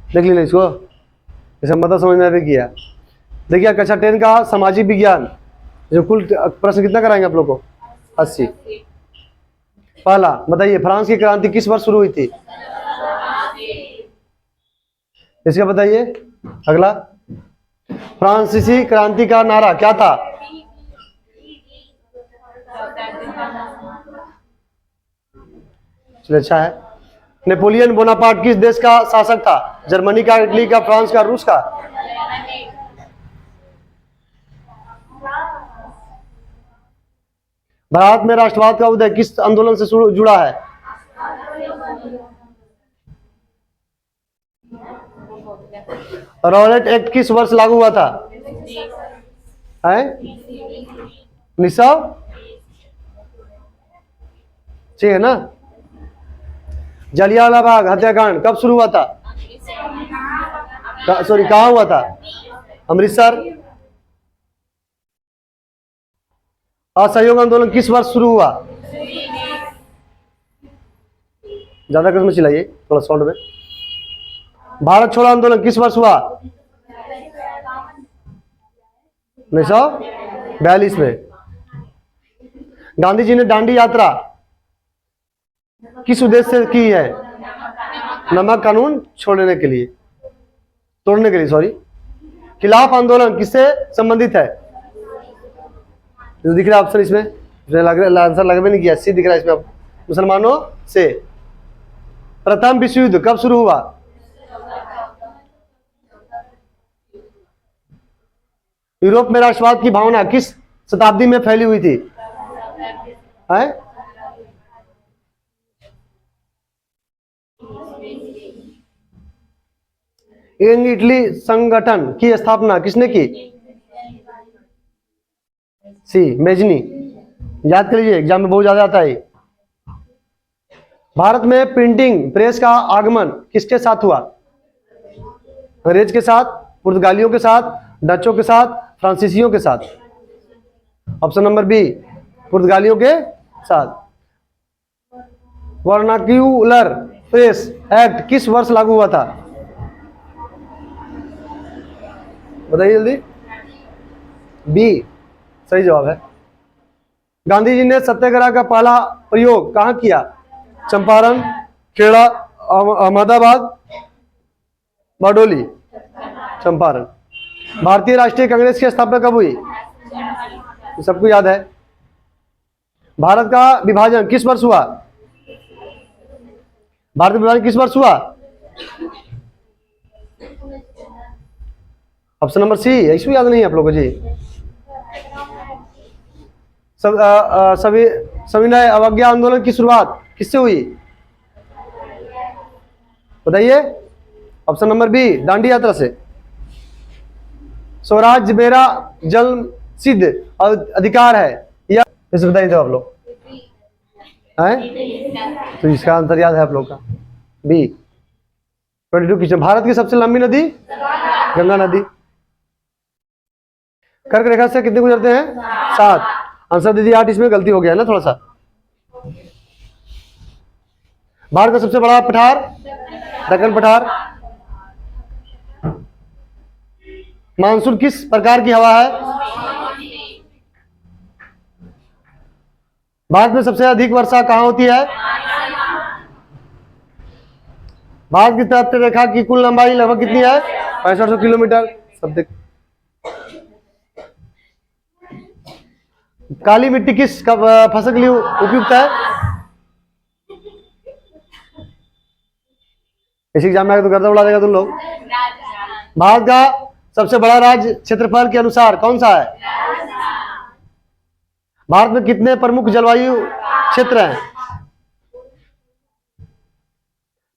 देख लेना इसको, इसे मतलब समझना भी किया। देखिए कक्षा 10 का सामाजिक विज्ञान, जो कुल प्रश्न कितना कराएंगे आप लोग को? 80। पहला बताइए, फ्रांस की क्रांति किस वर्ष शुरू हुई थी? इसका बताइए। अगला, फ्रांसीसी क्रांति का नारा क्या था? चलिए अच्छा है। नेपोलियन बोनापार्ट किस देश का शासक था? जर्मनी का, इटली का, फ्रांस का, रूस का? भारत में राष्ट्रवाद का उदय किस आंदोलन से जुड़ा है? रॉलेट एक्ट किस वर्ष लागू हुआ था? 1900 ठीक है ना। जलियांवाला बाग हत्याकांड कब शुरू हुआ था? सॉरी, कहाँ हुआ था? अमृतसर। असहयोग आंदोलन किस वर्ष शुरू हुआ? ज्यादा कसम चिल्लाइए, थोड़ा साउंड में। भारत छोड़ो आंदोलन किस वर्ष हुआ? 1942 में। गांधी जी ने दांडी यात्रा किस उद्देश्य से की है? नमक कानून छोड़ने के लिए, तोड़ने के लिए, सॉरी। खिलाफ आंदोलन किससे संबंधित है? जो दिख रहा है ऑप्शन इसमें, आंसर लग भी नहीं किया, सी दिख रहा है इसमें। मुसलमानों से। प्रथम विश्व युद्ध कब शुरू हुआ? यूरोप में राष्ट्रवाद की भावना किस शताब्दी में फैली हुई थी? यंग इटली संगठन की स्थापना किसने की? सी मेजनी। याद कर लीजिए, एग्जाम में बहुत ज्यादा आता है। भारत में प्रिंटिंग प्रेस का आगमन किसके साथ हुआ? अंग्रेज के साथ, पुर्तगालियों के साथ, डचों के साथ, फ्रांसीसियों के साथ? ऑप्शन नंबर बी, पुर्तगालियों के साथ। वर्नाक्यूलर प्रेस एक्ट किस वर्ष लागू हुआ था? बताइए जल्दी। बी सही जवाब है। गांधी जी ने सत्याग्रह का पहला प्रयोग कहां किया? चंपारण, खेड़ा, अहमदाबाद, बारडोली? चंपारण। भारतीय राष्ट्रीय कांग्रेस की स्थापना कब हुई? सबको याद है। भारत का विभाजन किस वर्ष हुआ? भारत का विभाजन किस वर्ष हुआ? ऑप्शन नंबर सी, इसको याद नहीं है आप लोगों को जी। सविनय अवज्ञा आंदोलन की शुरुआत किससे हुई? बताइए। ऑप्शन नंबर बी, दांडी यात्रा से। स्वराज मेरा जन्म सिद्ध अधिकार है, या इसे बताइए तो आप लोग हैं। तो इसका आंसर याद है आप लोग का, बी 22 क्वेश्चन। भारत की सबसे लंबी नदी? गंगा नदी। कर्क रेखा से कितने गुजरते हैं? 7। आंसर दे दिया 8, इसमें गलती हो गया है ना थोड़ा सा। भारत का सबसे बड़ा पठार? दक्कन पठार। मानसून किस प्रकार की हवा है? भारत में सबसे अधिक वर्षा कहां होती है? भारत की तप्त रेखा की कुल लंबाई लगभग कितनी है? 6500 किलोमीटर। सब देख। काली मिट्टी किस फसल के लिए उपयुक्त है? इस एग्जाम में तो गर्दा उड़ा देगा तुम लोग। भारत का सबसे बड़ा राज्य क्षेत्रफल के अनुसार कौन सा है? भारत में कितने प्रमुख जलवायु क्षेत्र हैं?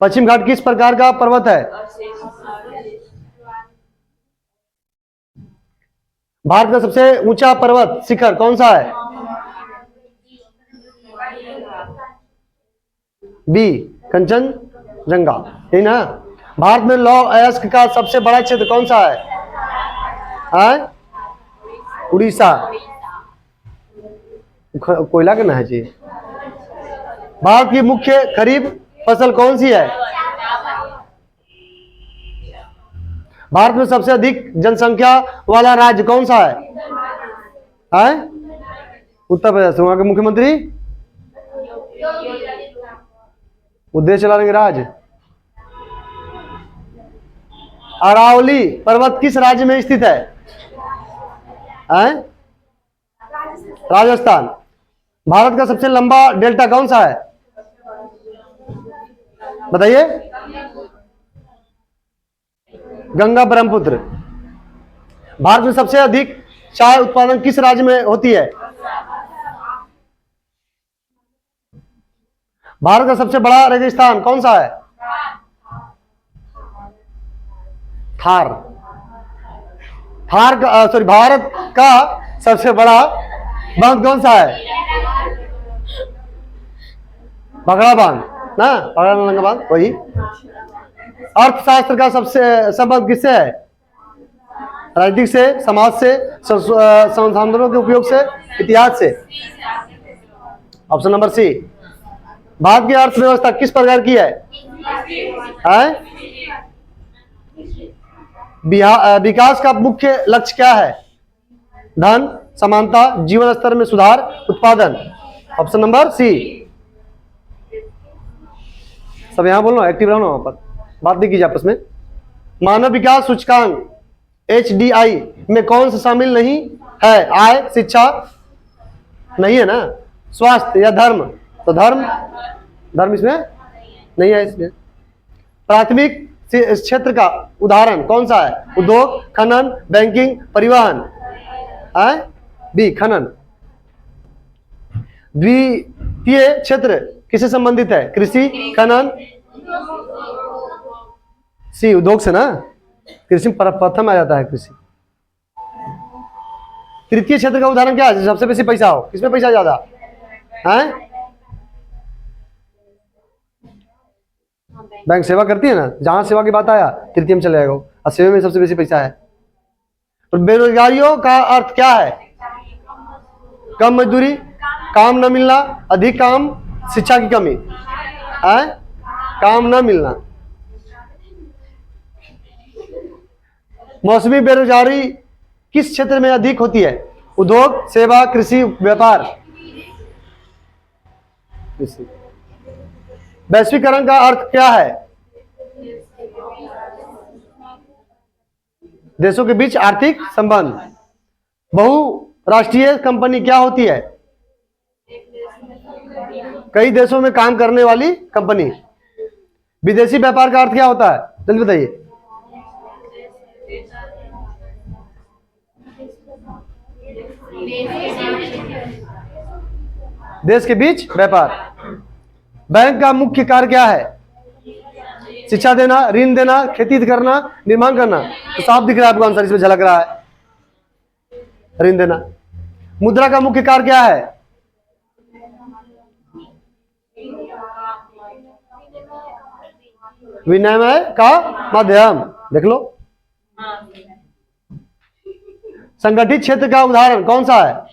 पश्चिम घाट किस प्रकार का पर्वत है? भारत का सबसे ऊंचा पर्वत शिखर कौन सा है? बी कंचनजंगा, ठीक ना। भारत में लौह अयस्क का सबसे बड़ा क्षेत्र कौन सा है? उड़ीसा। कोयला का ना है जी। भारत की मुख्य खरीफ फसल कौन सी है? भारत में सबसे अधिक जनसंख्या वाला राज्य कौन सा है? उत्तर प्रदेश। वहां के मुख्यमंत्री वो देश चला लेंगे राज। अरावली पर्वत किस राज्य में स्थित है? राजस्थान। भारत का सबसे लंबा डेल्टा कौन सा है? बताइए। गंगा ब्रह्मपुत्र। भारत में सबसे अधिक चाय उत्पादन किस राज्य में होती है? भारत का सबसे बड़ा रेगिस्तान कौन सा है? थार। भारत का सबसे बड़ा बांध कौन सा है? पगड़ा बांध ना, पगड़ा नंगा बांध वही। अर्थशास्त्र का सबसे संबंध किससे है? राजनीतिक से, समाज से, संसाधनों के उपयोग से, इतिहास से। ऑप्शन नंबर सी। भारत की अर्थव्यवस्था किस प्रकार की है? विकास का मुख्य लक्ष्य क्या है? धन, समानता, जीवन स्तर में सुधार, उत्पादन। Option number C. सब यहां बोलो, एक्टिव रहो वहां पर, बात नहीं कीजिए आपस में। मानव विकास सूचकांक HDI में कौन सा शामिल नहीं है? आय, शिक्षा नहीं है ना, स्वास्थ्य या धर्म? तो धर्म इसमें नहीं है। इसमें प्राथमिक क्षेत्र का उदाहरण कौन सा है? उद्योग, खनन, बैंकिंग, परिवहन। बी खनन। द्वितीय क्षेत्र किससे संबंधित है? कृषि, खनन। सी उद्योग से ना, कृषि प्रथम आ जाता है कृषि। तृतीय क्षेत्र का उदाहरण क्या है? सबसे बेसी पैसा हो, किसमें पैसा ज्यादा है? बैंक सेवा करती है ना, जहां सेवा की बात आया तृतीय में चले जाएगा, और सेवा में सबसे बेसी पैसा है। तो बेरोजगारियों का अर्थ क्या है? कम मजदूरी, काम न मिलना, अधिक काम, शिक्षा की कमी। काम न मिलना। मौसमी बेरोजगारी किस क्षेत्र में अधिक होती है? उद्योग, सेवा, कृषि, व्यापार। वैश्वीकरण का अर्थ क्या है? देशों के बीच आर्थिक संबंध। बहुराष्ट्रीय कंपनी क्या होती है? कई देशों में काम करने वाली कंपनी। विदेशी व्यापार का अर्थ क्या होता है? जल्दी बताइए। देश के बीच व्यापार। बैंक का मुख्य कार्य क्या है? शिक्षा देना, ऋण देना, खेती करना, निर्माण करना। तो साफ दिख रहा है आपको आंसर, इसमें झलक रहा है, ऋण देना। मुद्रा का मुख्य कार्य क्या है? विनिमय का माध्यम। देख लो। संगठित क्षेत्र का उदाहरण कौन सा है?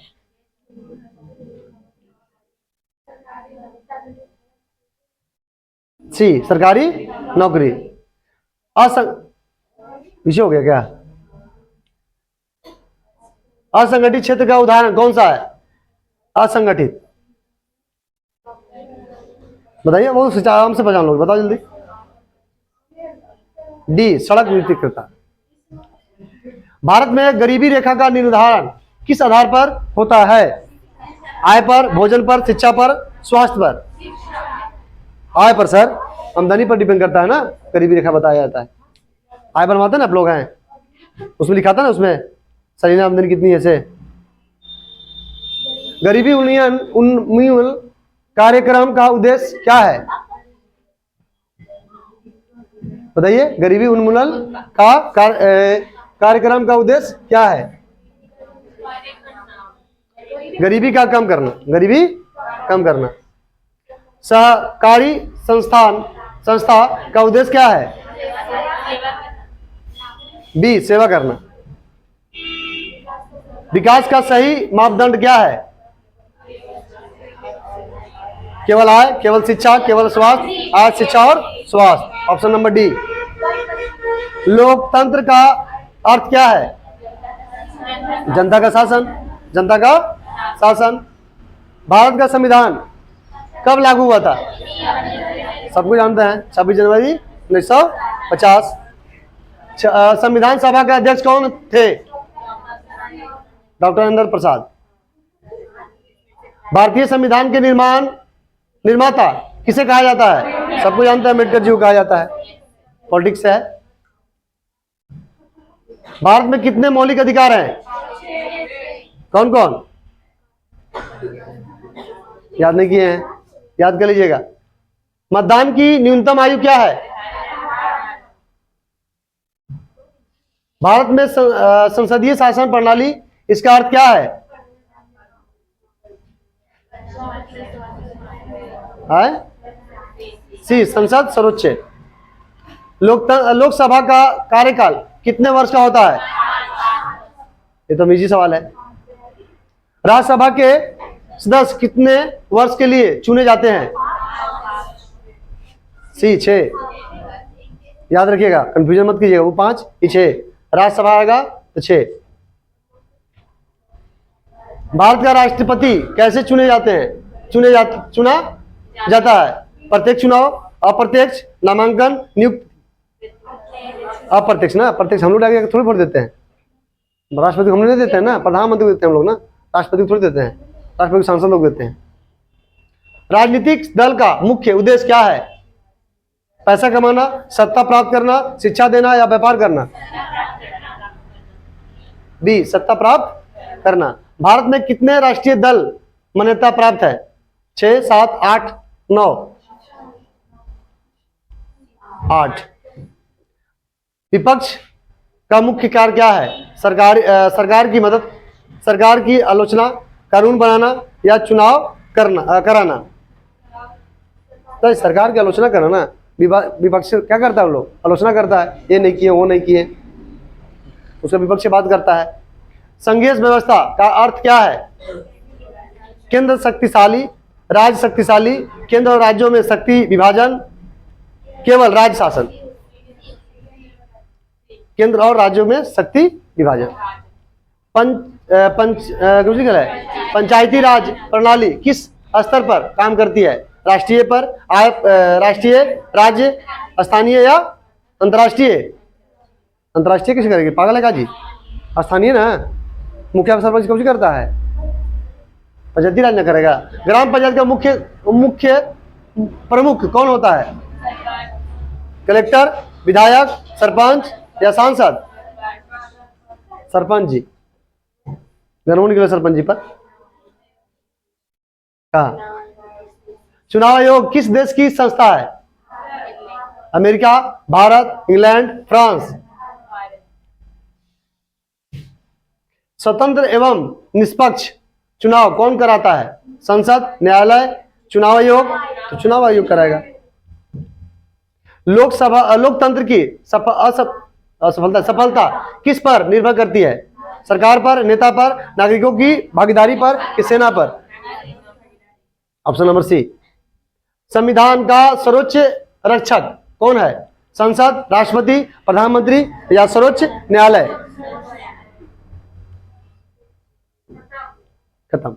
सी सरकारी नौकरी। विषय हो गया क्या? असंगठित क्षेत्र का उदाहरण कौन सा है? असंगठित। बताइए, वो आराम से पहचान लोगे, बताओ जल्दी। डी सड़क विक्रेता। भारत में गरीबी रेखा का निर्धारण किस आधार पर होता है? आय पर, भोजन पर, शिक्षा पर, स्वास्थ्य पर। आय पर सर, आमदनी पर डिपेंड करता है ना, गरीबी रेखा बताया जाता है। आय बनवाते ना आप लोग हैं, उसमें लिखा था ना, उसमें सलीना आमदनी कितनी है से। गरीबी उन्मूलन कार्यक्रम का उद्देश्य क्या है? बताइए, गरीबी उन्मूलन का कार्यक्रम का उद्देश्य क्या है? गरीबी का कम करना, गरीबी कम करना। सहकारी संस्था का उद्देश्य क्या है? बी सेवा करना। विकास का सही मापदंड क्या है? केवल आय, केवल शिक्षा, केवल स्वास्थ्य, आय, शिक्षा और स्वास्थ्य। Option number D. लोकतंत्र का अर्थ क्या है? जनता का शासन, जनता का शासन। भारत का संविधान कब लागू हुआ था? सबको जानते हैं, 26 जनवरी 1950। संविधान सभा के अध्यक्ष कौन थे? डॉक्टर राजेंद्र प्रसाद। भारतीय संविधान के निर्माता किसे कहा जाता है? सबको जानते हैं, अम्बेडकर जी को कहा जाता है। पॉलिटिक्स से है। भारत में कितने मौलिक अधिकार हैं? कौन कौन? याद नहीं किए हैं? याद कर लीजिएगा। मतदान की न्यूनतम आयु क्या है? भारत में संसदीय शासन प्रणाली, इसका अर्थ क्या है? सी, संसद सर्वोच्च। लोकसभा का कार्यकाल कितने वर्ष का होता है? ये तो इजी सवाल है। राज्यसभा के सदस्य कितने वर्ष के लिए चुने जाते हैं? सी, 6। याद रखिएगा, कंफ्यूजन मत कीजिएगा, वो 5 ये 6। राज्यसभा आएगा तो 6। भारत का राष्ट्रपति कैसे चुने जाते हैं? चुना जाता है? प्रत्यक्ष चुनाव, अप्रत्यक्ष, नामांकन, नियुक्त। अप्रत्यक्ष ना, प्रत्यक्ष हम लोग डायरेक्ट थोड़ी वोट देते हैं। राष्ट्रपति को हम लोग नहीं देते हैं ना, प्रधानमंत्री को देते हैं हम लोग ना, राष्ट्रपति को थोड़ी देते हैं, राष्ट्रपति को सांसद लोग देते हैं। राजनीतिक दल का मुख्य उद्देश्य क्या है? पैसा कमाना, सत्ता प्राप्त करना, शिक्षा देना या व्यापार करना? बी, सत्ता प्राप्त करना। भारत में कितने राष्ट्रीय दल मान्यता प्राप्त है? 6, 7, 8, 9? 8। विपक्ष का मुख्य कार्य क्या है? सरकार की मदद, सरकार की आलोचना, कानून बनाना या चुनाव कराना? तो सरकार की आलोचना कराना। विपक्ष क्या करता है? लोग आलोचना करता है, ये नहीं किए, वो नहीं किए, उसका विपक्ष से बात करता है। संघीय व्यवस्था का अर्थ क्या है? केंद्र शक्तिशाली, राज्य शक्तिशाली, केंद्र और राज्यों में शक्ति विभाजन, केवल राज्य शासन? केंद्र और राज्यों में शक्ति विभाजन। पंचायती राज प्रणाली किस स्तर पर काम करती है? राष्ट्रीय पर, राष्ट्रीय, राज्य, स्थानीय या अंतर्राष्ट्रीय? अंतर्राष्ट्रीय किसे करेगी? पागल है का जी? स्थानीय ना, मुखिया सरपंच कब करता है? पंचायती राज ना करेगा। ग्राम पंचायत का मुख्य प्रमुख कौन होता है? कलेक्टर, विधायक, सरपंच या सांसद? सरपंच जी। गर्म नहीं सरपंच जी पर कहा। चुनाव आयोग किस देश की संस्था है? America, Bharat, England, France? स्वतंत्र एवं निष्पक्ष चुनाव कौन कराता है? संसद, न्यायालय, चुनाव आयोग? तो चुनाव आयोग कराएगा। लोकतंत्र की सफलता किस पर निर्भर करती है? सरकार पर, नेता पर, नागरिकों की भागीदारी पर कि सेना पर? Option number C. संविधान का सर्वोच्च रक्षक कौन है? संसद, राष्ट्रपति, प्रधानमंत्री या सर्वोच्च न्यायालय? खत्म।